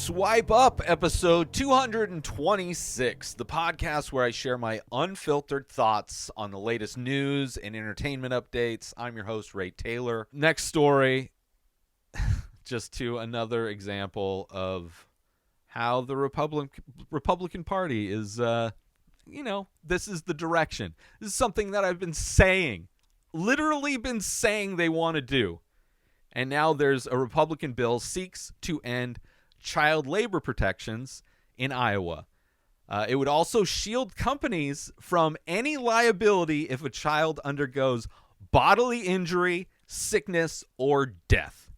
Swipe Up, episode 226, the podcast where I share my unfiltered thoughts on the latest news and entertainment updates. I'm your host, Ray Taylor. Next story, just to another example of how the Republican Party is, this is the direction. This is something that I've been saying, literally been saying they want to do. And now there's a Republican bill seeks to end child labor protections in Iowa. It would also shield companies from any liability if a child undergoes bodily injury, sickness, or death.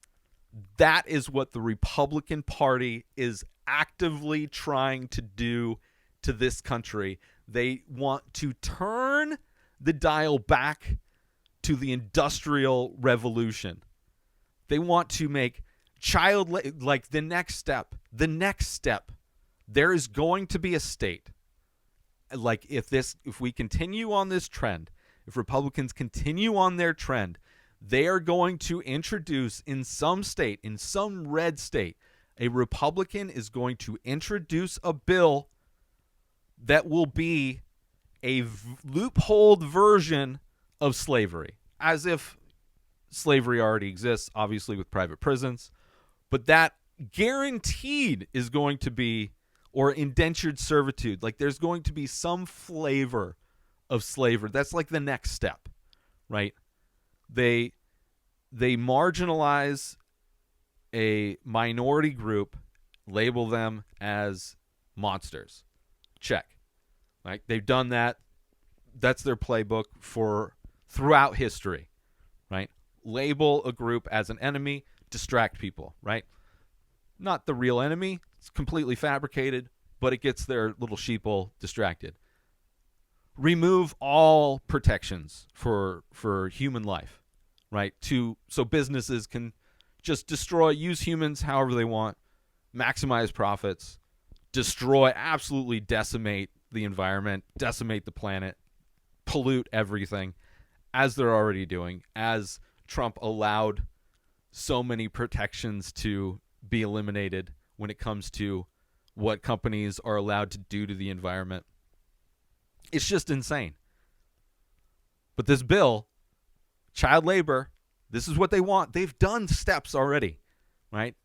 That is what the Republican Party is actively trying to do to this country. They want to turn the dial back to the Industrial Revolution. They want to make like the next step. There is going to be a state. Like if we continue on this trend, if Republicans continue on their trend, they are going to introduce in some state, in some red state, a Republican is going to introduce a bill that will be a loopholed version of slavery, as if slavery already exists, obviously with private prisons. But that guaranteed is going to be, or indentured servitude. Like there's going to be some flavor of slavery. That's like the next step, right? They marginalize a minority group, label them as monsters. Check. Right? They've done that. That's their playbook for throughout history, right? Label a group as an enemy, distract people, right? Not the real enemy. It's completely fabricated, but it gets their little sheeple distracted. Remove all protections for human life, right? So businesses can just use humans however they want, maximize profits, absolutely decimate the environment, decimate the planet, pollute everything, as they're already doing, as Trump allowed so many protections to be eliminated when it comes to what companies are allowed to do to the environment. It's just insane. But this bill, child labor, this is what they want. They've done steps already, right?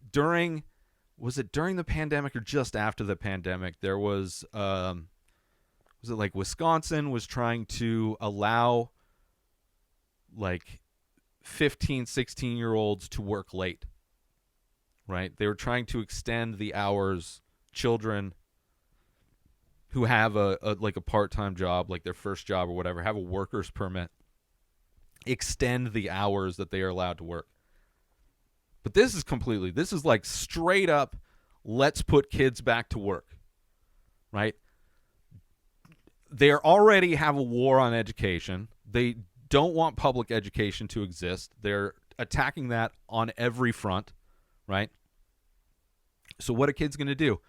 Was it during the pandemic or just after the pandemic? There was it like Wisconsin was trying to allow like 15, 16-year-olds to work late, right? They were trying to extend the hours children who have a part-time job, like their first job or whatever, have a worker's permit, extend the hours that they are allowed to work. But this is like straight up, let's put kids back to work, right? They already have a war on education. They don't want public education to exist. They're attacking that on every front, right? So what are kids going to do?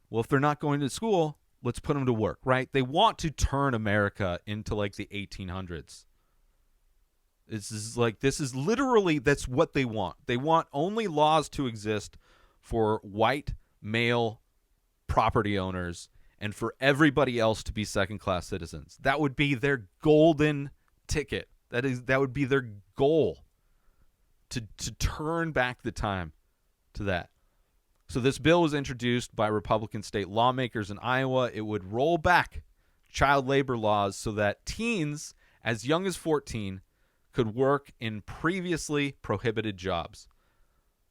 Well, if they're not going to school, let's put them to work, right? They want to turn America into like the 1800s. This is literally, that's what they want. They want only laws to exist for white male property owners and for everybody else to be second-class citizens. That would be their golden ticket. That would be their goal, to turn back the time to that. So this bill was introduced by Republican state lawmakers in Iowa. It would roll back child labor laws so that teens as young as 14 could work in previously prohibited jobs.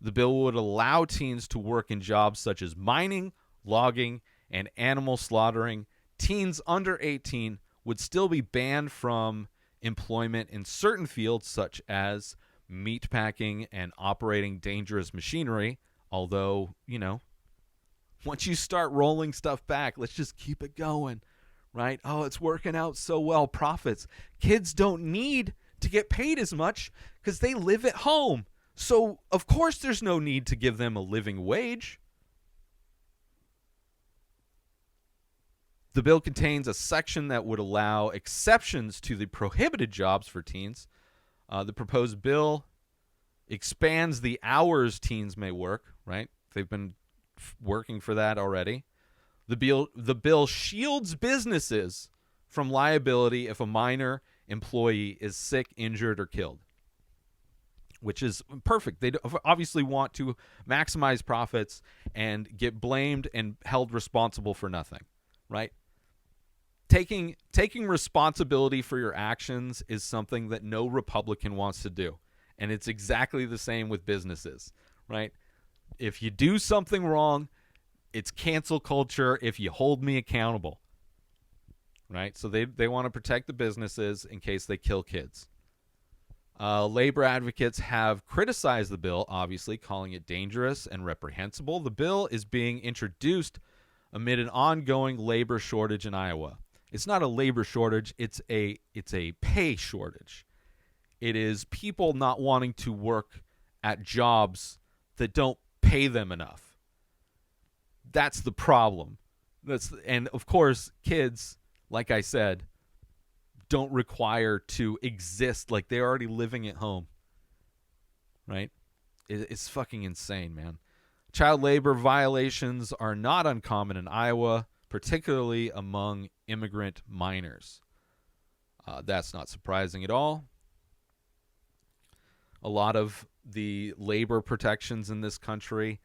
The bill would allow teens to work in jobs such as mining, logging, and animal slaughtering. Teens under 18 would still be banned from employment in certain fields such as meat packing and operating dangerous machinery. Although, once you start rolling stuff back, let's just keep it going, right? Oh, it's working out so well. Profits. Kids don't need to get paid as much because they live at home. So, of course, there's no need to give them a living wage. The bill contains a section that would allow exceptions to the prohibited jobs for teens. The proposed bill expands the hours teens may work, right? They've been working for that already. The bill shields businesses from liability if a minor employee is sick, injured, or killed, which is perfect. They obviously want to maximize profits and get blamed and held responsible for nothing, right? Taking responsibility for your actions is something that no Republican wants to do. And it's exactly the same with businesses, right? If you do something wrong, it's cancel culture if you hold me accountable, right? So they want to protect the businesses in case they kill kids. Labor advocates have criticized the bill, obviously, calling it dangerous and reprehensible. The bill is being introduced amid an ongoing labor shortage in Iowa. It's not a labor shortage, it's a pay shortage. It is people not wanting to work at jobs that don't pay them enough. That's the problem. And of course, kids, like I said, don't require to exist. Like, they're already living at home, right? It's fucking insane, man. Child labor violations are not uncommon in Iowa, particularly among immigrant minors. That's not surprising at all. A lot of the labor protections in this country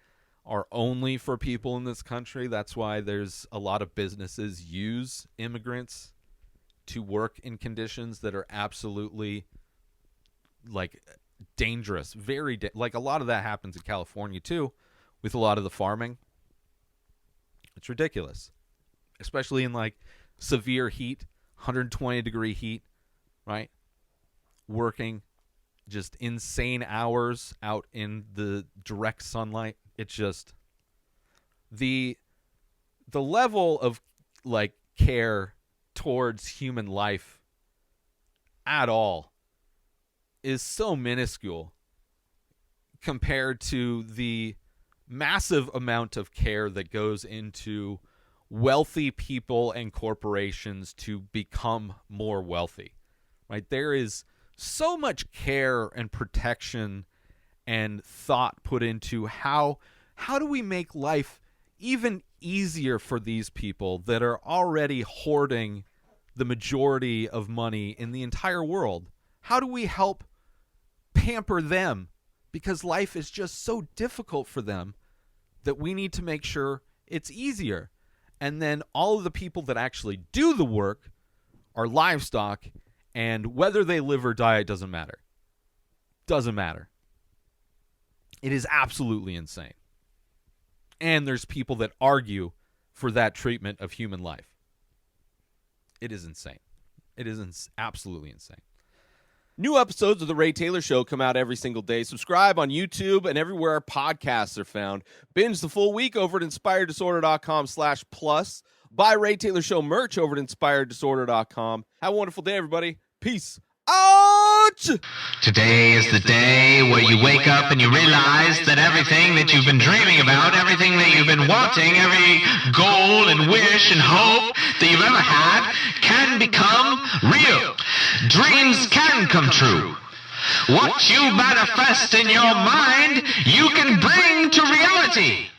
are only for people in this country. That's why there's a lot of businesses use immigrants to work in conditions that are absolutely, like, dangerous. Like, a lot of that happens in California too, with a lot of the farming. It's ridiculous, especially in, like, severe heat, 120 degree heat, right? Working just insane hours out in the direct sunlight. It's just the level of, like, care towards human life at all is so minuscule compared to the massive amount of care that goes into wealthy people and corporations to become more wealthy, right? There is so much care and protection and thought put into how do we make life even easier for these people that are already hoarding the majority of money in the entire world. How do we help pamper them? Because life is just so difficult for them that we need to make sure it's easier. And then all of the people that actually do the work are livestock, and whether they live or die, it doesn't matter. Doesn't matter. It is absolutely insane. And there's people that argue for that treatment of human life. It is insane. It is absolutely insane. New episodes of The Ray Taylor Show come out every single day. Subscribe on YouTube and everywhere our podcasts are found. Binge the full week over at inspireddisorder.com/plus. Buy Ray Taylor Show merch over at inspireddisorder.com. Have a wonderful day, everybody. Peace out! Today is the day where you wake up and you realize that everything that you've been dreaming about, everything that you've been wanting, every goal and wish and hope that you've ever had can become real. Dreams can come true. What you manifest in your mind, you can bring to reality.